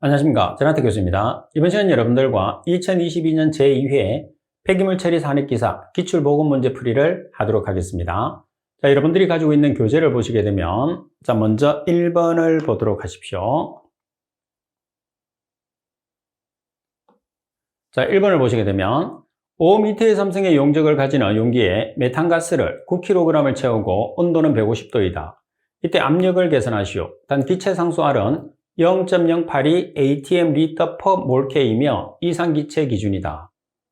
안녕하십니까. 전하태 교수입니다. 이번 시간 여러분들과 2022년 제2회 폐기물 처리 산업기사 기출보건문제 풀이를 하도록 하겠습니다. 자, 여러분들이 가지고 있는 교재를 보시게 되면 먼저 1번을 보도록 하십시오. 자, 1번을 보시게 되면 5m의 삼성의 용적을 가지는 용기에 메탄가스를 9kg을 채우고 온도는 150도이다. 이때 압력을 계산하시오. 단 기체 상수 R은 0.082 atm 리터 per 몰 K이며 이상기체 기준이다.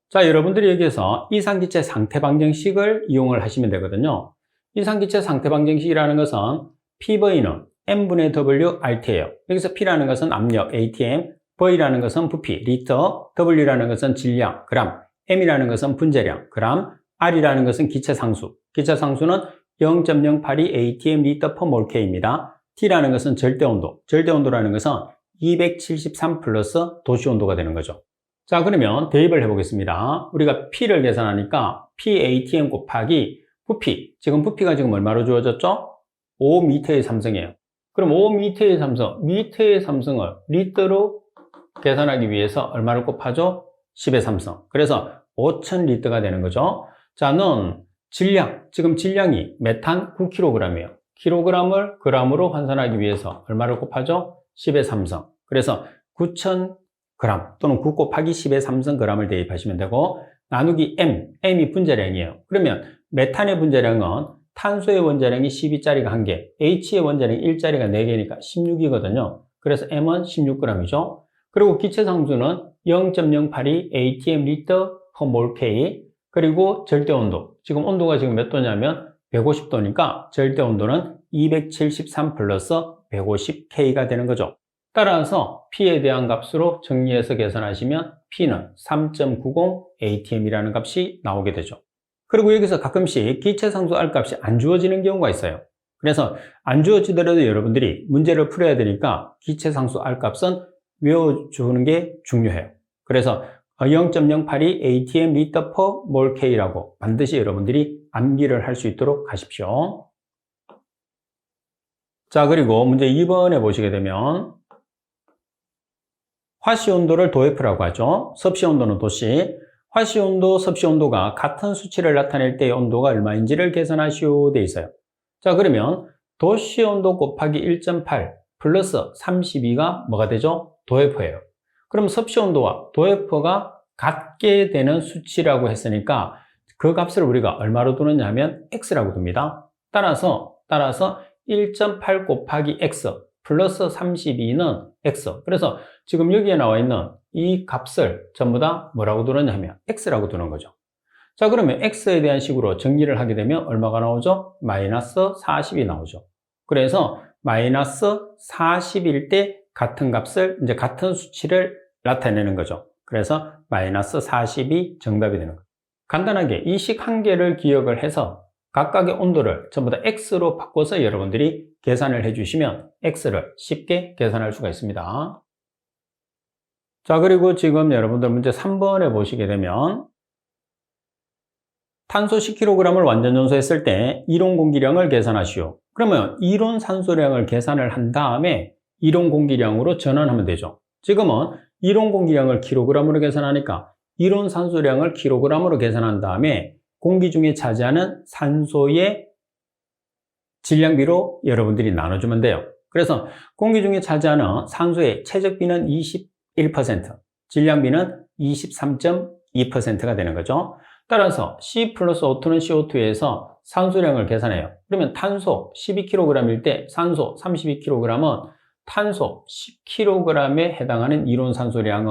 자, 여러분들이 여기에서 이상기체 상태 방정식을 이용을 하시면 되거든요. 이상기체 상태 방정식이라는 것은 PV는 M분의 W RT예요. 여기서 P라는 것은 압력 atm, V라는 것은 부피 리터, W라는 것은 질량 그람, M이라는 것은 분재량 그람, R이라는 것은 기체 상수. 기체 상수는 0.082 atm 리터 per 몰 K입니다. T라는 것은 절대온도, 절대온도라는 것은 273 플러스 도시온도가 되는 거죠. 자, 그러면 대입을 해보겠습니다. 우리가 P를 계산하니까 PATM 곱하기 부피, 지금 부피가 지금 얼마로 주어졌죠? 5m의 삼성이에요. 그럼 5m의 삼성, 미터의 삼성을 리터로 계산하기 위해서 얼마를 곱하죠? 10의 삼성. 그래서 5000리터가 되는 거죠. 자, 는 질량, 지금 질량이 메탄 9kg이에요. 킬로그램을 g으로 환산하기 위해서 얼마를 곱하죠? 10의 삼성. 그래서 9000g 또는 9 곱하기 10의 삼성 g을 대입하시면 되고 나누기 M이 분자량이에요. 그러면 메탄의 분자량은 탄소의 원자량이 12짜리가 1개, H의 원자량이 1짜리가 4개니까 16이거든요. 그래서 M은 16g이죠. 그리고 기체 상수는 0.082 atm 리터 per 몰 K, 그리고 절대온도, 지금 온도가 지금 몇 도냐면 150도니까 절대온도는 273 플러스 150K가 되는 거죠. 따라서 P에 대한 값으로 정리해서 계산하시면 P는 3.90 atm이라는 값이 나오게 되죠. 그리고 여기서 가끔씩 기체상수 R 값이 안 주어지는 경우가 있어요. 그래서 안 주어지더라도 여러분들이 문제를 풀어야 되니까 기체상수 R 값은 외워주는 게 중요해요. 그래서 0.082 atm 리터 per 몰 K라고 반드시 여러분들이 암기를 할 수 있도록 하십시오. 자, 그리고 문제 2번에 보시게 되면 화씨온도를 도F라고 하죠. 섭씨온도는 도씨. 화씨온도, 섭씨온도가 같은 수치를 나타낼 때의 온도가 얼마인지를 계산하시오 돼 있어요. 자, 그러면 도씨온도 곱하기 1.8 플러스 32가 뭐가 되죠? 도F예요. 그럼 섭씨온도와 도F가 같게 되는 수치라고 했으니까 그 값을 우리가 얼마로 두느냐 하면 X라고 둡니다. 따라서 1.8 곱하기 X 플러스 32는 X. 그래서 지금 여기에 나와 있는 이 값을 전부 다 뭐라고 두느냐 하면 X라고 두는 거죠. 자, 그러면 X에 대한 식으로 정리를 하게 되면 얼마가 나오죠? 마이너스 40이 나오죠. 그래서 마이너스 40일 때 같은 값을, 이제 같은 수치를 나타내는 거죠. 그래서 마이너스 40이 정답이 되는 거죠. 간단하게 이 식 한 개를 기억을 해서 각각의 온도를 전부 다 X로 바꿔서 여러분들이 계산을 해주시면 X를 쉽게 계산할 수가 있습니다. 자, 그리고 지금 여러분들 문제 3번에 보시게 되면 탄소 10kg을 완전 연소했을 때 이론 공기량을 계산하시오. 그러면 이론 산소량을 계산을 한 다음에 이론 공기량으로 전환하면 되죠. 지금은 이론 공기량을 킬로그램으로 계산하니까 이론 산소량을 킬로그램으로 계산한 다음에 공기 중에 차지하는 산소의 질량비로 여러분들이 나눠주면 돼요. 그래서 공기 중에 차지하는 산소의 최적비는 21%, 질량비는 23.2%가 되는 거죠. 따라서 C 플러스 O2는 CO2에서 산소량을 계산해요. 그러면 탄소 12kg일 때 산소 32kg은 탄소 10kg에 해당하는 이론 산소량은,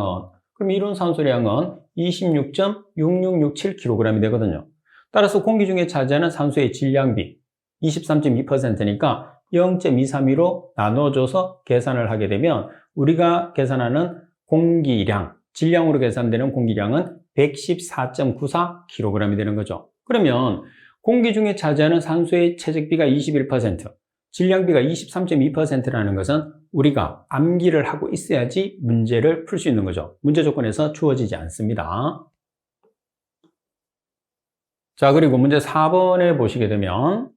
그럼 이론 산소량은 26.6667kg이 되거든요. 따라서 공기 중에 차지하는 산소의 질량비 23.2%니까 0.232로 나눠줘서 계산을 하게 되면 우리가 계산하는 공기량, 질량으로 계산되는 공기량은 114.94kg이 되는 거죠. 그러면 공기 중에 차지하는 산소의 체적비가 21%, 질량비가 23.2%라는 것은 우리가 암기를 하고 있어야지 문제를 풀 수 있는 거죠. 문제 조건에서 주어지지 않습니다. 자, 그리고 문제 4번에 보시게 되면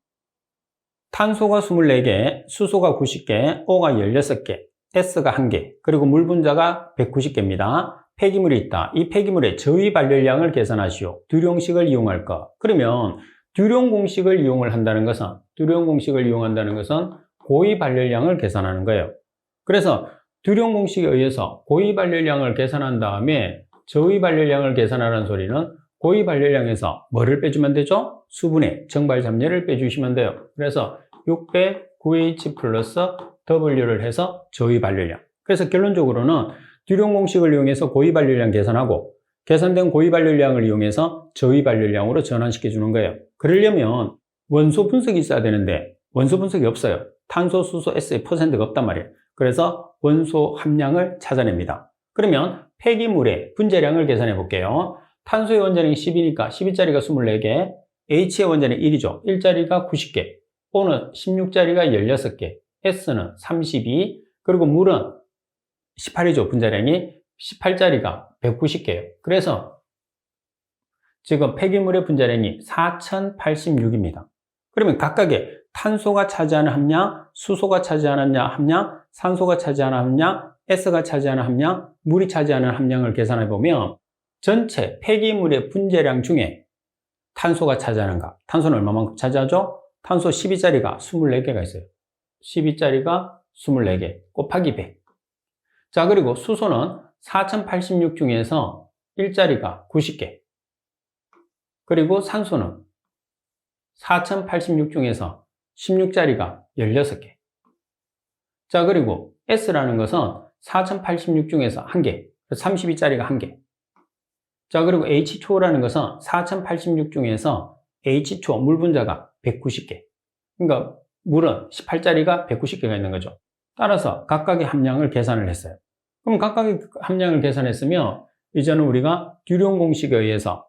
탄소가 24개, 수소가 90개, O가 16개, S가 1개, 그리고 물 분자가 190개입니다. 폐기물이 있다. 이 폐기물의 저위 발열량을 계산하시오. 듀룡식을 이용할 것. 그러면 듀룡 공식을 이용한다는 것은 고위 발열량을 계산하는 거예요. 그래서 듀룡 공식에 의해서 고위 발열량을 계산한 다음에 저위 발열량을 계산하라는 소리는 고위 발열량에서 뭐를 빼주면 되죠? 수분의 정발 잡례를 빼주시면 돼요. 그래서 600-9H 플러스 W를 해서 저위 발열량. 그래서 결론적으로는 듀룡 공식을 이용해서 고위 발열량 계산하고 계산된 고위 발열량을 이용해서 저위 발열량으로 전환시켜 주는 거예요. 그러려면 원소 분석이 있어야 되는데 원소 분석이 없어요. 탄소, 수소, S의 퍼센트가 없단 말이에요. 그래서 원소 함량을 찾아냅니다. 그러면 폐기물의 분자량을 계산해 볼게요. 탄소의 원자량이 10이니까 12짜리가 24개, H의 원자량이 1이죠. 1짜리가 90개, O는 16짜리가 16개, S는 32, 그리고 물은 18이죠. 분자량이 18짜리가 190개예요. 그래서 지금 폐기물의 분자량이 4086입니다. 그러면 각각의 탄소가 차지하는 함량, 수소가 차지하는 함량, 산소가 차지하는 함량, S가 차지하는 함량, 물이 차지하는 함량을 계산해 보면 전체 폐기물의 분자량 중에 탄소가 차지하는가? 탄소는 얼마만큼 차지하죠? 탄소 12짜리가 24개가 있어요. 12짜리가 24개 곱하기 100. 자, 그리고 수소는 4086 중에서 1짜리가 90개. 그리고 산소는 4086 중에서 16짜리가 16개. 자, 그리고 S라는 것은 4086 중에서 1개, 32짜리가 1개. 자, 그리고 H2O라는 것은 4086 중에서 H2O 물 분자가 190개. 그러니까 물은 18짜리가 190개가 있는 거죠. 따라서 각각의 함량을 계산을 했어요. 그럼 각각의 함량을 계산했으면 이제는 우리가 듀룡 공식에 의해서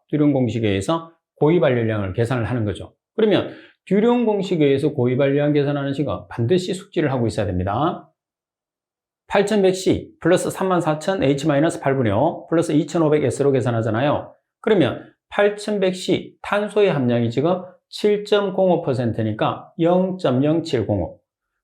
고위 발열량을 계산을 하는 거죠. 그러면 듀룡 공식에 의해서 고위 발열량 계산하는 시간 반드시 숙지를 하고 있어야 됩니다. 8100C 플러스 34000 H-8분의 5 플러스 2500S로 계산하잖아요. 그러면 8100C 탄소의 함량이 지금 7.05%니까 0.0705.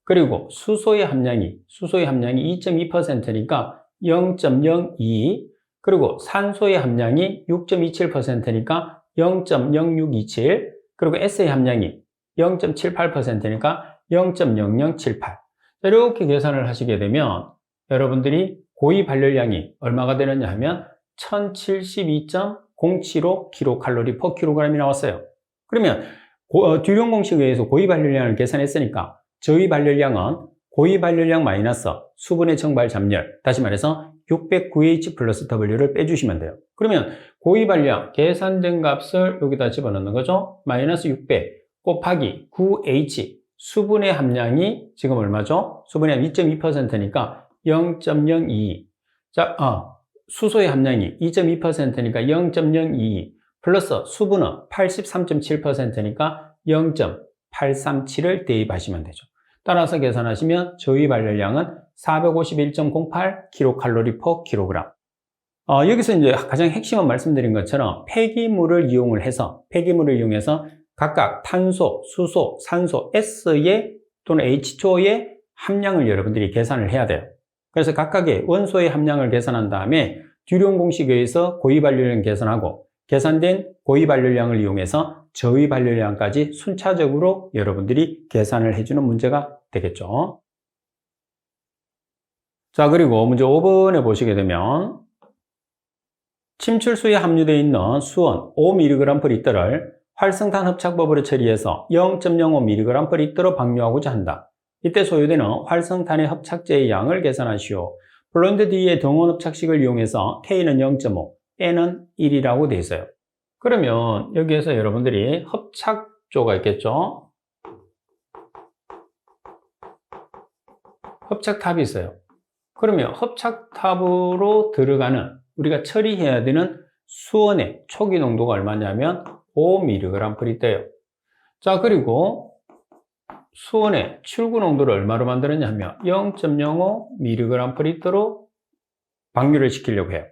그리고 수소의 함량이 2.2%니까 0.02. 그리고 산소의 함량이 6.27%니까 0.0627. 그리고 S의 함량이 0.78%니까 0.0078. 이렇게 계산을 하시게 되면 여러분들이 고위 발열량이 얼마가 되느냐 하면 1072.075kcal/kg이 나왔어요. 그러면 듀룡 공식에 의해서 고위 발열량을 계산했으니까 저위 발열량은 고위 발열량 마이너스 수분의 정발 잡열, 다시 말해서 609H 플러스 W를 빼주시면 돼요. 그러면 고위 발열량 계산된 값을 여기다 집어넣는 거죠. 마이너스 600 곱하기 9H 수분의 함량이 지금 얼마죠? 수분의 함량 2.2%니까 0.022. 자, 수소의 함량이 2.2%니까 0.022 플러스 수분은 83.7%니까 0.837을 대입하시면 되죠. 따라서 계산하시면 저위 발열량은 451.08kcal/kg. 여기서 이제 가장 핵심은 말씀드린 것처럼 폐기물을 이용해서 각각 탄소, 수소, 산소, S의 또는 H2O의 함량을 여러분들이 계산을 해야 돼요. 그래서 각각의 원소의 함량을 계산한 다음에 듀룡 공식에 의해서 고위 발열량 계산하고 계산된 고위 발열량을 이용해서 저위 발열량까지 순차적으로 여러분들이 계산을 해주는 문제가 되겠죠. 자, 그리고 문제 5번에 보시게 되면 침출수에 함유되어 있는 수원 5mg/L를 활성탄 흡착법으로 처리해서 0.05mg/L로 방류하고자 한다. 이때 소요되는 활성탄의 흡착제의 양을 계산하시오. 플로인드 D의 등원 흡착식을 이용해서 K는 0.5, N은 1이라고 되어 있어요. 그러면 여기에서 여러분들이 흡착조가 있겠죠? 흡착탑이 있어요. 그러면 흡착탑으로 들어가는 우리가 처리해야 되는 수원의 초기 농도가 얼마냐면 5mg/L예요. 자, 그리고 수원의 출구 농도를 얼마로 만들었냐면 0.05mg/L로 방류를 시키려고 해요.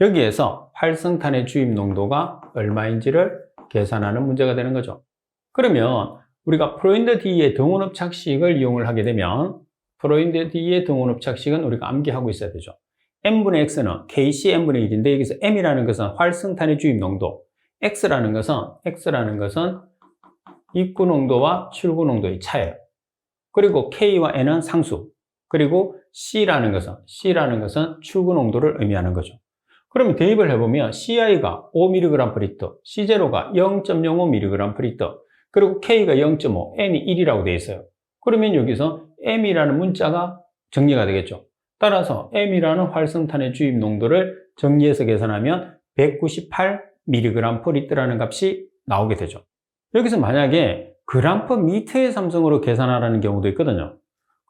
여기에서 활성탄의 주입 농도가 얼마인지를 계산하는 문제가 되는 거죠. 그러면 우리가 플로인드 D의 등원 흡착식을 이용을 하게 되면 프로인드의 등호흡 착식은 우리가 암기하고 있어야 되죠. m분의 x는 kc m분의 1인데 여기서 m이라는 것은 활성탄의 주입 농도, x라는 것은 입구 농도와 출구 농도의 차예요. 그리고 k와 n은 상수, 그리고 C라는 것은 출구 농도를 의미하는 거죠. 그러면 대입을 해보면 CI가 5mg/L, C0가 0.05mg/L, 그리고 K가 0.5, N이 1이라고 되어 있어요. 그러면 여기서 M이라는 문자가 정리가 되겠죠. 따라서 M이라는 활성탄의 주입 농도를 정리해서 계산하면 198mg/L라는 값이 나오게 되죠. 여기서 만약에 g/m의 삼성으로 계산하라는 경우도 있거든요.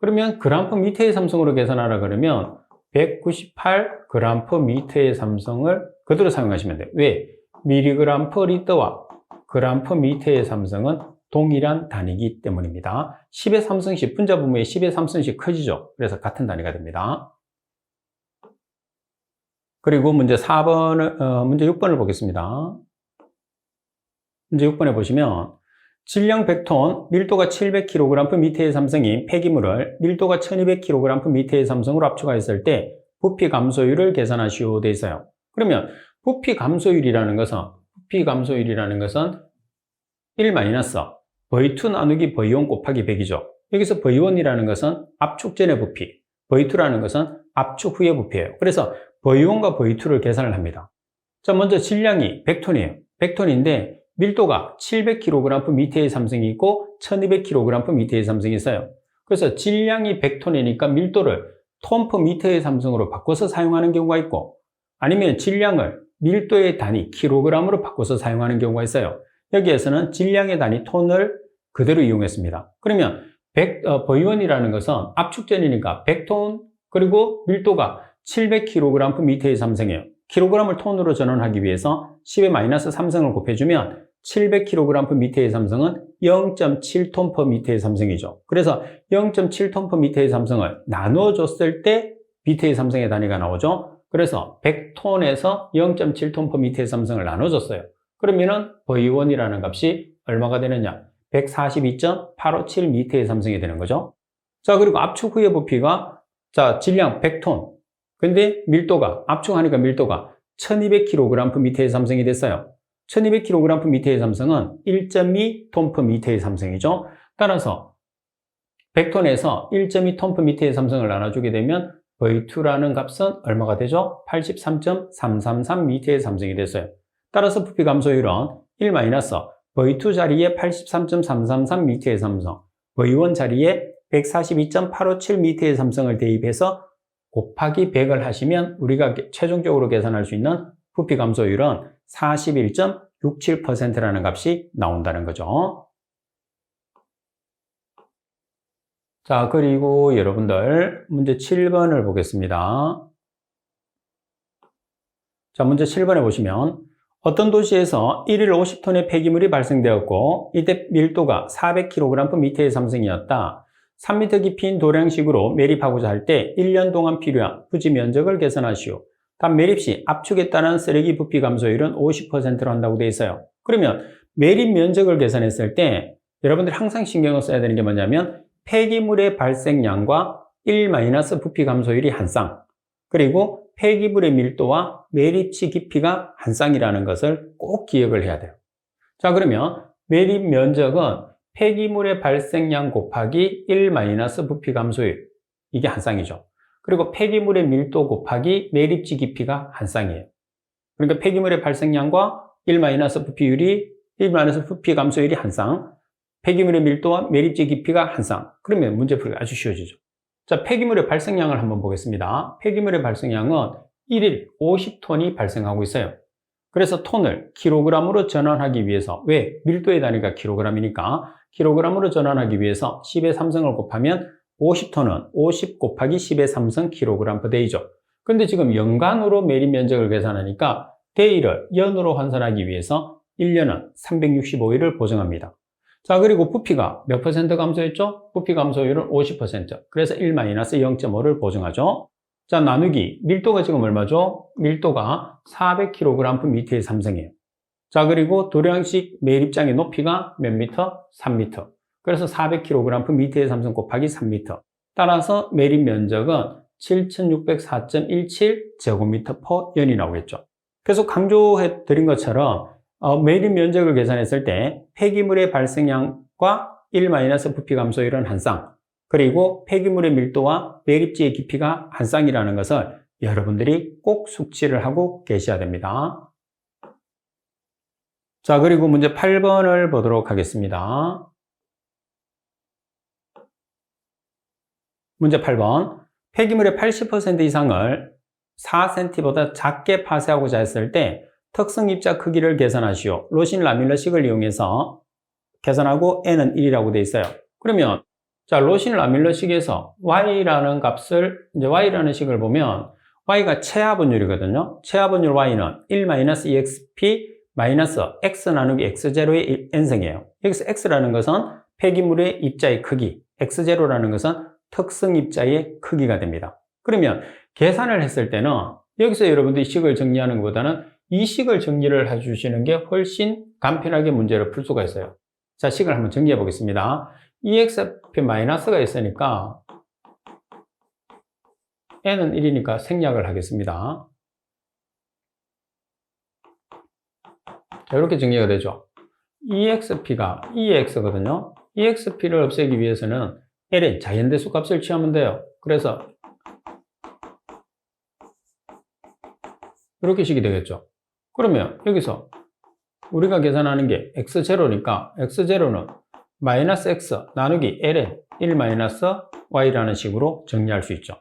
그러면 g/m의 삼성으로 계산하라 그러면 198g/m의 삼성을 그대로 사용하시면 돼요. 왜? mg/L와 g/m의 삼성은 동일한 단위이기 때문입니다. 10의 3승씩, 분자분모의 10의 3승씩 커지죠. 그래서 같은 단위가 됩니다. 그리고 문제 6번을 보겠습니다. 문제 6번에 보시면 질량 100톤, 밀도가 700kgm의 삼성인 폐기물을 밀도가 1200kgm의 삼성으로 압축하였을 때 부피 감소율을 계산하시오 돼 있어요. 그러면 부피 감소율이라는 것은 1 V2 나누기 V1 곱하기 100이죠. 여기서 V1이라는 것은 압축 전의 부피, V2라는 것은 압축 후의 부피예요. 그래서 V1과 V2를 계산을 합니다. 자, 먼저 질량이 100톤이에요. 100톤인데 밀도가 700kgm의 삼성이 있고 1200kgm의 삼성이 있어요. 그래서 질량이 100톤이니까 밀도를 톤/m의 삼성으로 바꿔서 사용하는 경우가 있고, 아니면 질량을 밀도의 단위 kg으로 바꿔서 사용하는 경우가 있어요. 여기에서는 질량의 단위 톤을 그대로 이용했습니다. 그러면 V1이라는 것은 압축전이니까 100톤, 그리고 밀도가 700kgm의 삼성이에요. kg을 톤으로 전환하기 위해서 10의 마이너스 3승을 곱해주면 700kgm의 삼성은 0.7톤/m의 삼성이죠. 그래서 0.7톤/m의 삼성을 나눠줬을 때 m의 삼성의 단위가 나오죠. 그래서 100톤에서 0.7톤/m의 삼성을 나눠줬어요. 그러면은 V1이라는 값이 얼마가 되느냐? 142.857m의 삼성이 되는 거죠. 자, 그리고 압축 후의 부피가, 자, 질량 100톤. 근데 밀도가, 압축하니까 밀도가 1200kgm의 삼성이 됐어요. 1200kgm의 삼성은 1.2톤/m의 삼성이죠. 따라서 100톤에서 1.2톤/m의 삼성을 나눠주게 되면 V2라는 값은 얼마가 되죠? 83.333m의 삼성이 됐어요. 따라서 부피 감소율은 1- V2 자리에 83.333m의 삼성, V1 자리에 142.857m의 삼성을 대입해서 곱하기 100을 하시면 우리가 최종적으로 계산할 수 있는 부피 감소율은 41.67%라는 값이 나온다는 거죠. 자, 그리고 여러분들 문제 7번을 보겠습니다. 자, 문제 7번에 보시면 어떤 도시에서 1일 50톤의 폐기물이 발생되었고 이때 밀도가 400kgm의 삼성이었다. 3m 깊이인 도량식으로 매립하고자 할 때 1년 동안 필요한 부지 면적을 계산하시오. 단 매립 시 압축에 따른 쓰레기 부피 감소율은 50%로 한다고 되어 있어요. 그러면 매립 면적을 계산했을 때 여러분들이 항상 신경을 써야 되는 게 뭐냐면 폐기물의 발생량과 1- 부피 감소율이 한 쌍, 그리고 폐기물의 밀도와 매립치 깊이가 한 쌍이라는 것을 꼭 기억을 해야 돼요. 자, 그러면 매립 면적은 폐기물의 발생량 곱하기 1- 부피 감소율, 이게 한 쌍이죠. 그리고 폐기물의 밀도 곱하기 매립치 깊이가 한 쌍이에요. 그러니까 폐기물의 발생량과 1- 부피율이 1- 부피 감소율이 한 쌍, 폐기물의 밀도와 매립치 깊이가 한 쌍. 그러면 문제 풀기가 아주 쉬워지죠. 자, 폐기물의 발생량을 한번 보겠습니다. 폐기물의 발생량은 1일 50톤이 발생하고 있어요. 그래서 톤을 kg으로 전환하기 위해서, 왜? 밀도의 단위가 kg이니까 kg으로 전환하기 위해서 10의 3승을 곱하면 50톤은 50 곱하기 10의 3승 kg/day죠. 근데 지금 연간으로 매립 면적을 계산하니까 day를 연으로換算하기 위해서 1년은 365일을 보정합니다. 자, 그리고 부피가 몇 퍼센트 감소했죠? 부피 감소율은 50%. 그래서 1- 0.5를 보정하죠. 자, 나누기 밀도가 지금 얼마죠? 밀도가 400kgm의 삼성이에요. 자, 그리고 도량식 매립장의 높이가 몇 미터? 3미터. 그래서 400kgm의 삼성 곱하기 3미터. 따라서 매립 면적은 7604.17제곱미터/연이 나오겠죠. 계속 강조해 드린 것처럼 매립 면적을 계산했을 때 폐기물의 발생량과 1- 부피 감소율은 한 쌍, 그리고 폐기물의 밀도와 매립지의 깊이가 한 쌍이라는 것을 여러분들이 꼭 숙지를 하고 계셔야 됩니다. 자, 그리고 문제 8번을 보도록 하겠습니다. 문제 8번. 폐기물의 80% 이상을 4cm보다 작게 파쇄하고자 했을 때 특성 입자 크기를 계산하시오. 로신 라밀러식을 이용해서 계산하고 n은 1이라고 되어 있어요. 그러면 자, 로신 라밀러식에서 y라는 값을 이제 y라는 식을 보면 y가 체화분율이거든요. 체화분율 y는 1-exp x 나누기 x0의 n승이에요. 여기서 x라는 것은 폐기물의 입자의 크기, x0라는 것은 특성 입자의 크기가 됩니다. 그러면 계산을 했을 때는 여기서 여러분들이 식을 정리하는 것보다는 이 식을 정리를 해주시는 게 훨씬 간편하게 문제를 풀 수가 있어요. 자, 식을 한번 정리해 보겠습니다. EX 앞에 마이너스가 있으니까 n은 1이니까 생략을 하겠습니다. 자, 이렇게 정리가 되죠. EXP가 EX거든요. EXP를 없애기 위해서는 ln 자연대수 값을 취하면 돼요. 그래서 이렇게 식이 되겠죠. 그러면 여기서 우리가 계산하는 게 x0니까 x0는 마이너스 x 나누기 ln 1-y라는 식으로 정리할 수 있죠.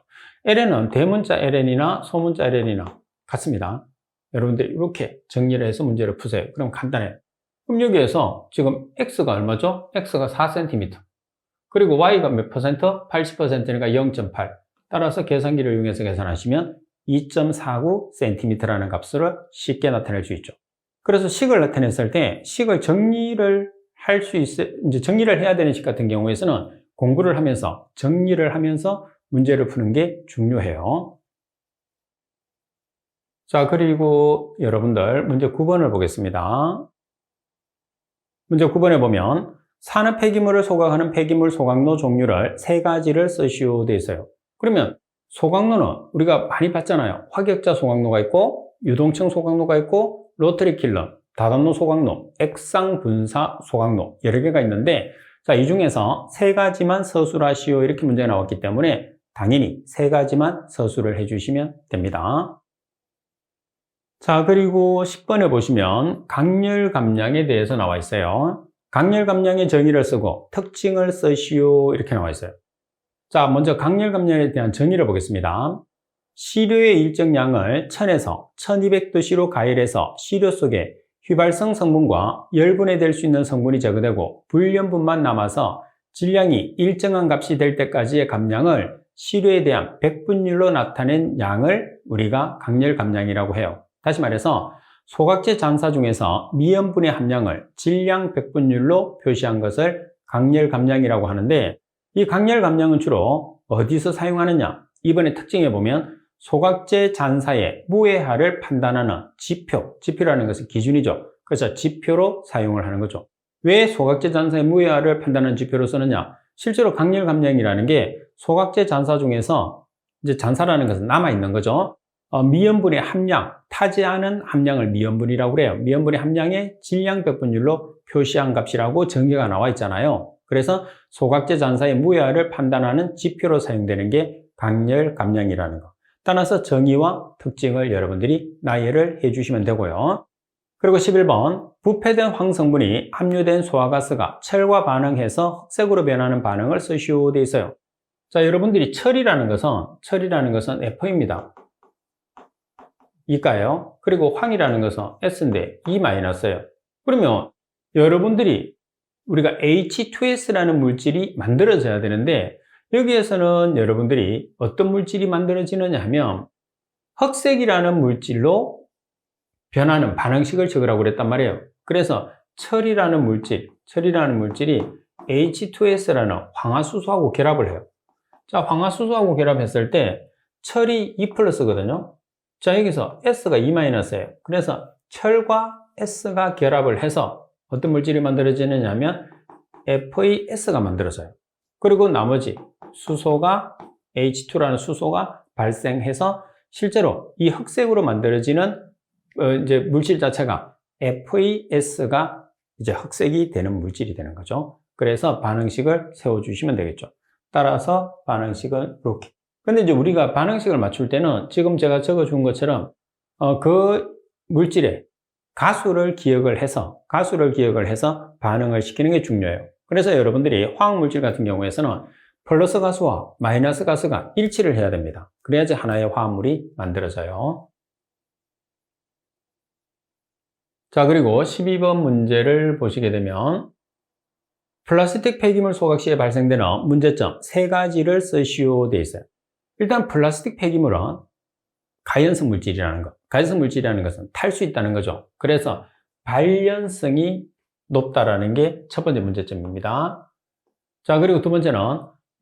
ln은 대문자 ln이나 소문자 ln이나 같습니다. 여러분들이 이렇게 정리를 해서 문제를 푸세요. 그럼 간단해요. 그럼 여기에서 지금 x가 얼마죠? x가 4cm. 그리고 y가 몇 퍼센트? 80%니까 0.8. 따라서 계산기를 이용해서 계산하시면 2.49cm라는 값을 쉽게 나타낼 수 있죠. 그래서 식을 나타냈을 때 식을 정리를 할 수 이제 정리를 해야 되는 식 같은 경우에서는 공부를 하면서 정리를 하면서 문제를 푸는 게 중요해요. 자, 그리고 여러분들 문제 9번을 보겠습니다. 문제 9번에 보면 산업 폐기물을 소각하는 폐기물 소각로 종류를 세 가지를 쓰시오 되어 있어요. 그러면 소각로는 우리가 많이 봤잖아요. 화격자 소각로가 있고 유동층 소각로가 있고 로터리 킬러, 다단로 소각로, 액상 분사 소각로 여러 개가 있는데 자, 이 중에서 세 가지만 서술하시오 이렇게 문제가 나왔기 때문에 당연히 세 가지만 서술을 해주시면 됩니다. 자, 그리고 10번에 보시면 강렬 감량에 대해서 나와 있어요. 강렬 감량의 정의를 쓰고 특징을 쓰시오 이렇게 나와 있어요. 자, 먼저 강렬 감량에 대한 정의를 보겠습니다. 시료의 일정 양을 1000에서 1200도씨로 가열해서 시료 속에 휘발성 성분과 열분해될 수 있는 성분이 제거되고 불연분만 남아서 질량이 일정한 값이 될 때까지의 감량을 시료에 대한 백분율로 나타낸 양을 우리가 강렬 감량이라고 해요. 다시 말해서 소각제 잔사 중에서 미연분의 함량을 질량 백분율로 표시한 것을 강렬 감량이라고 하는데 이 강렬 감량은 주로 어디서 사용하느냐? 이번에 특징에 보면 소각제 잔사의 무해하를 판단하는 지표라는 것은 기준이죠. 그래서 지표로 사용을 하는 거죠. 왜 소각제 잔사의 무해하를 판단하는 지표로 쓰느냐? 실제로 강렬 감량이라는 게 소각제 잔사 중에서 이제 잔사라는 것은 남아있는 거죠. 미연분의 함량, 타지 않은 함량을 미연분이라고 그래요. 미연분의 함량의 질량 백분율로 표시한 값이라고 정의가 나와 있잖아요. 그래서 소각제 잔사의 무해하를 판단하는 지표로 사용되는 게 강렬 감량이라는 거. 따라서 정의와 특징을 여러분들이 나열을 해주시면 되고요. 그리고 11번 부패된 황성분이 함유된 소화가스가 철과 반응해서 흑색으로 변하는 반응을 쓰시오 되어 있어요. 자, 여러분들이 철이라는 것은 F입니다. 이가요. 그리고 황이라는 것은 S인데 E-예요. 그러면 여러분들이 우리가 H2S라는 물질이 만들어져야 되는데 여기에서는 여러분들이 어떤 물질이 만들어지느냐 하면 흑색이라는 물질로 변하는 반응식을 적으라고 그랬단 말이에요. 그래서 철이라는 물질이 H2S라는 황화수소하고 결합을 해요. 자, 황화수소하고 결합했을 때 철이 E+거든요. 자, 여기서 S가 E-예요. 그래서 철과 S가 결합을 해서 어떤 물질이 만들어지느냐 하면 FeS가 만들어져요. 그리고 나머지 수소가 H2라는 수소가 발생해서 실제로 이 흑색으로 만들어지는 이제 물질 자체가 FeS가 이제 흑색이 되는 물질이 되는 거죠. 그래서 반응식을 세워주시면 되겠죠. 따라서 반응식은 이렇게. 근데 이제 우리가 반응식을 맞출 때는 지금 제가 적어준 것처럼 그 물질의 가수를 기억을 해서 반응을 시키는 게 중요해요. 그래서 여러분들이 화학물질 같은 경우에서는 플러스 가수와 마이너스 가수가 일치를 해야 됩니다. 그래야지 하나의 화합물이 만들어져요. 자, 그리고 12번 문제를 보시게 되면 플라스틱 폐기물 소각 시에 발생되는 문제점 3가지를 쓰시오 되어 있어요. 일단 플라스틱 폐기물은 가연성 물질이라는 것. 가연성 물질이라는 것은 탈 수 있다는 거죠. 그래서 발연성이 높다라는 게 첫 번째 문제점입니다. 자, 그리고 두 번째는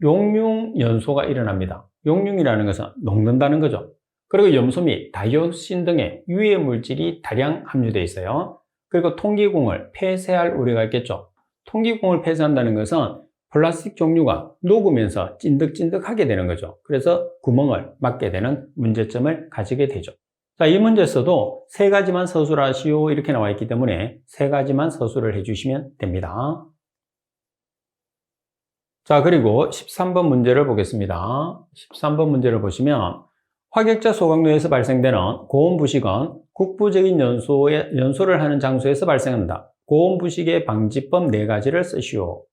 용융 연소가 일어납니다. 용융이라는 것은 녹는다는 거죠. 그리고 염소 및 다이옥신 등의 유해 물질이 다량 함유되어 있어요. 그리고 통기공을 폐쇄할 우려가 있겠죠. 통기공을 폐쇄한다는 것은 플라스틱 종류가 녹으면서 찐득찐득하게 되는 거죠. 그래서 구멍을 막게 되는 문제점을 가지게 되죠. 자, 이 문제에서도 3가지만 서술하시오 이렇게 나와 있기 때문에 3가지만 서술을 해주시면 됩니다. 자, 그리고 13번 문제를 보겠습니다. 13번 문제를 보시면 화격자 소각로에서 발생되는 고온 부식은 국부적인 연소를 하는 장소에서 발생한다. 고온 부식의 방지법 4가지를 쓰시오.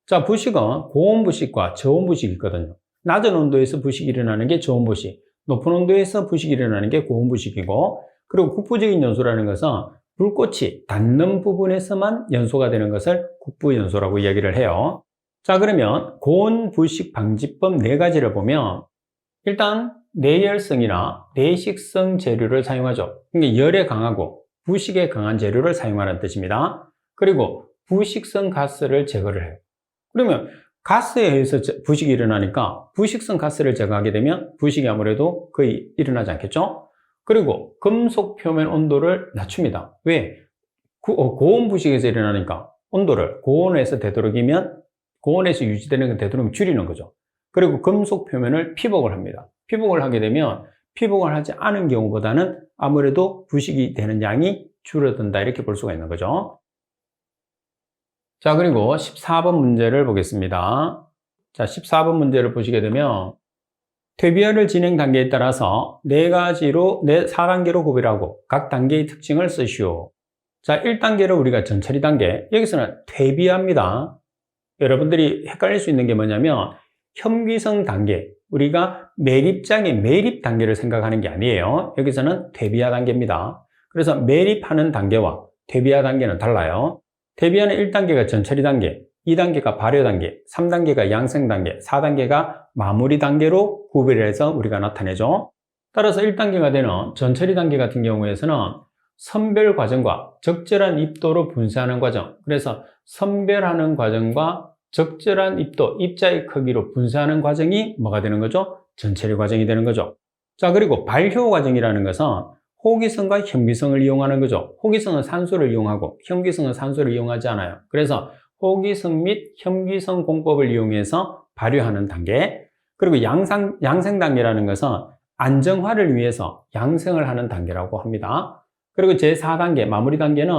자, 부식은 고온 부식과 저온 부식이 있거든요. 낮은 온도에서 부식이 일어나는 게 저온 부식, 높은 온도에서 부식이 일어나는 게 고온 부식이고, 그리고 국부적인 연소라는 것은 불꽃이 닿는 부분에서만 연소가 되는 것을 국부연소라고 이야기를 해요. 자, 그러면 고온 부식 방지법 4가지를 보면 일단 내열성이나 내식성 재료를 사용하죠. 그러니까 열에 강하고 부식에 강한 재료를 사용하는 뜻입니다. 그리고 부식성 가스를 제거를 해요. 그러면 가스에 의해서 부식이 일어나니까 부식성 가스를 제거하게 되면 부식이 아무래도 거의 일어나지 않겠죠? 그리고 금속 표면 온도를 낮춥니다. 왜? 고온 부식에서 일어나니까 온도를 고온에서 되도록이면 고온에서 유지되는 되도록 줄이는 거죠. 그리고 금속 표면을 피복을 합니다. 피복을 하게 되면 피복을 하지 않은 경우보다는 아무래도 부식이 되는 양이 줄어든다 이렇게 볼 수가 있는 거죠. 자, 그리고 14번 문제를 보겠습니다. 자, 14번 문제를 보시게 되면 퇴비화를 진행 단계에 따라서 4단계로 구별하고 각 단계의 특징을 쓰시오. 자, 1단계를 우리가 전처리 단계, 여기서는 퇴비화입니다. 여러분들이 헷갈릴 수 있는 게 뭐냐면 혐기성 단계, 우리가 매립장의 매립 단계를 생각하는 게 아니에요. 여기서는 퇴비화 단계입니다. 그래서 매립하는 단계와 퇴비화 단계는 달라요. 퇴비화는 1단계가 전처리 단계, 2단계가 발효 단계, 3단계가 양생 단계, 4단계가 마무리 단계로 구별해서 우리가 나타내죠. 따라서 1단계가 되는 전처리 단계 같은 경우에서는 선별 과정과 적절한 입도로 분쇄하는 과정, 그래서 선별하는 과정과 적절한 입도, 입자의 크기로 분쇄하는 과정이 뭐가 되는 거죠? 전처리 과정이 되는 거죠. 자, 그리고 발효 과정이라는 것은 호기성과 혐기성을 이용하는 거죠. 호기성은 산소를 이용하고 혐기성은 산소를 이용하지 않아요. 그래서 호기성 및 혐기성 공법을 이용해서 발효하는 단계. 그리고 양생 단계라는 것은 안정화를 위해서 양생을 하는 단계라고 합니다. 그리고 제4단계, 마무리 단계는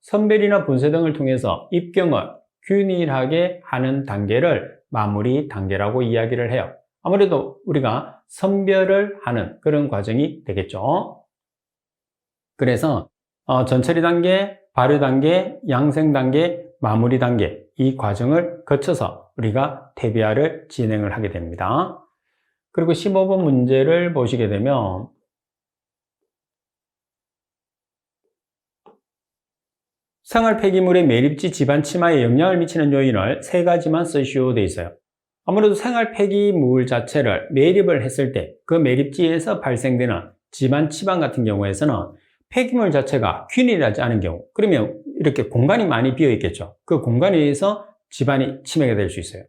선별이나 분쇄 등을 통해서 입경을 균일하게 하는 단계를 마무리 단계라고 이야기를 해요. 아무래도 우리가 선별을 하는 그런 과정이 되겠죠. 그래서 전처리 단계, 발효 단계, 양생 단계, 마무리 단계 이 과정을 거쳐서 우리가 퇴비화를 진행을 하게 됩니다. 그리고 15번 문제를 보시게 되면 생활 폐기물의 매립지 집안 침하에 영향을 미치는 요인을 3가지만 쓰시오 되어 있어요. 아무래도 생활 폐기물 자체를 매립을 했을 때 그 매립지에서 발생되는 집안 침하 같은 경우에서는 폐기물 자체가 균일하지 않은 경우, 그러면 이렇게 공간이 많이 비어 있겠죠. 그 공간에 의해서 집안이 침해가 될 수 있어요.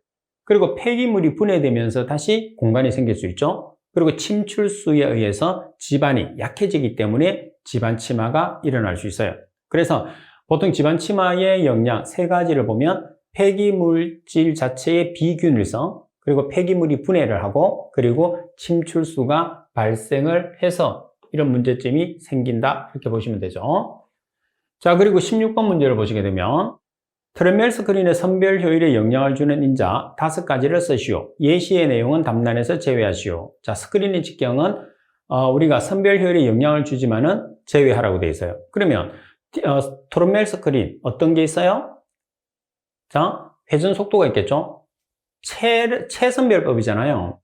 그리고 폐기물이 분해되면서 다시 공간이 생길 수 있죠. 그리고 침출수에 의해서 집안이 약해지기 때문에 집안 침하가 일어날 수 있어요. 그래서 보통 집안 침하의 영향 3가지를 보면 폐기물질 자체의 비균일성, 그리고 폐기물이 분해를 하고 그리고 침출수가 발생을 해서 이런 문제점이 생긴다. 이렇게 보시면 되죠. 자, 그리고 16번 문제를 보시게 되면 트레멜 스크린의 선별 효율에 영향을 주는 인자 5가지를 쓰시오. 예시의 내용은 답란에서 제외하시오. 자, 스크린의 직경은 우리가 선별 효율에 영향을 주지만은 제외하라고 되어 있어요. 그러면 트레멜 스크린 어떤 게 있어요? 자, 회전 속도가 있겠죠? 체선별법이잖아요.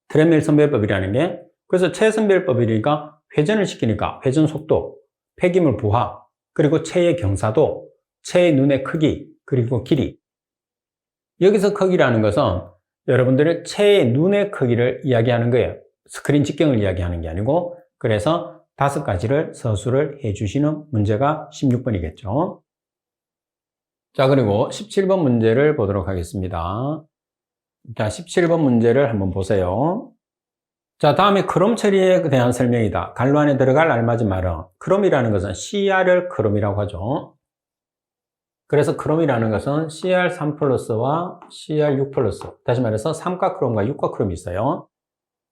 트레멜 선별법이라는 게. 그래서 체선별법이니까 회전을 시키니까 회전 속도, 폐기물 부하, 그리고 체의 경사도, 체의 눈의 크기, 그리고 길이. 여기서 크기라는 것은 여러분들의 체의 눈의 크기를 이야기하는 거예요. 스크린 직경을 이야기하는 게 아니고, 그래서 5가지를 서술을 해주시는 문제가 16번이겠죠. 자, 그리고 17번 문제를 보도록 하겠습니다. 자, 17번 문제를 한번 보세요. 자, 다음에 크롬 처리에 대한 설명이다. 갈로 안에 들어갈 알맞은 말은 크롬이라는 것은 CR을 크롬이라고 하죠. 그래서 크롬이라는 것은 CR3 플러스와 CR6 플러스, 다시 말해서 3가 크롬과 6가 크롬이 있어요.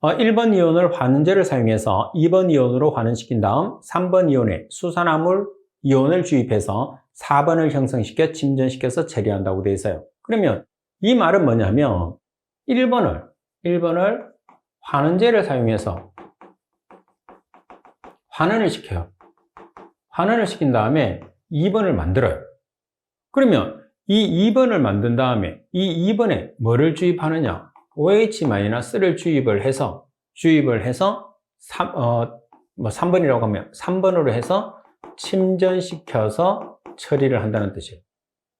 1번 이온을 환원제를 사용해서 2번 이온으로 환원시킨 다음 3번 이온에 수산화물 이온을 주입해서 4번을 형성시켜 침전시켜서 처리한다고 되어 있어요. 그러면 이 말은 뭐냐면 1번을 환원제를 사용해서 환원을 시켜요. 환원을 시킨 다음에 2번을 만들어요. 그러면 이 2번을 만든 다음에 이 2번에 뭐를 주입하느냐? OH-를 주입을 해서 3번이라고 하면 3번으로 해서 침전시켜서 처리를 한다는 뜻이에요.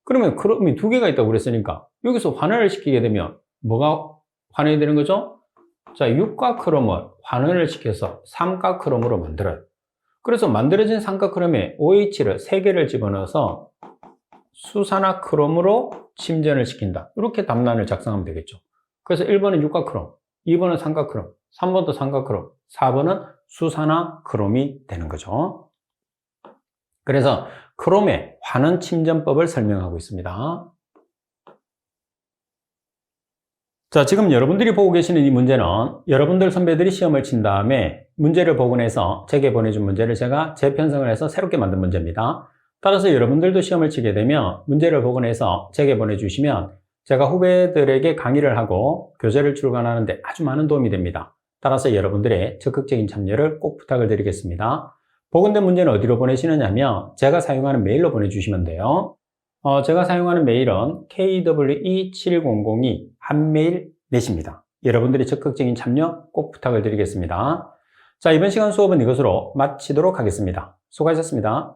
그러면 크롬이 2개가 있다고 그랬으니까 여기서 환원을 시키게 되면 뭐가 환원이 되는 거죠? 자, 6가 크롬을 환원을 시켜서 3가 크롬으로 만들어요. 그래서 만들어진 3가 크롬에 OH를 3개를 집어넣어서 수산화 크롬으로 침전을 시킨다. 이렇게 답란을 작성하면 되겠죠. 그래서 1번은 6가 크롬, 2번은 3가 크롬, 3번도 3가 크롬, 4번은 수산화 크롬이 되는 거죠. 그래서 크롬의 환원 침전법을 설명하고 있습니다. 자, 지금 여러분들이 보고 계시는 이 문제는 여러분들 선배들이 시험을 친 다음에 문제를 복원해서 제게 보내준 문제를 제가 재편성을 해서 새롭게 만든 문제입니다. 따라서 여러분들도 시험을 치게 되면 문제를 복원해서 제게 보내주시면 제가 후배들에게 강의를 하고 교재를 출간하는데 아주 많은 도움이 됩니다. 따라서 여러분들의 적극적인 참여를 꼭 부탁을 드리겠습니다. 복원된 문제는 어디로 보내시느냐면 제가 사용하는 메일로 보내주시면 돼요. 제가 사용하는 메일은 kwe7002 한메일 넷입니다. 여러분들의 적극적인 참여 꼭 부탁을 드리겠습니다. 자, 이번 시간 수업은 이것으로 마치도록 하겠습니다. 수고하셨습니다.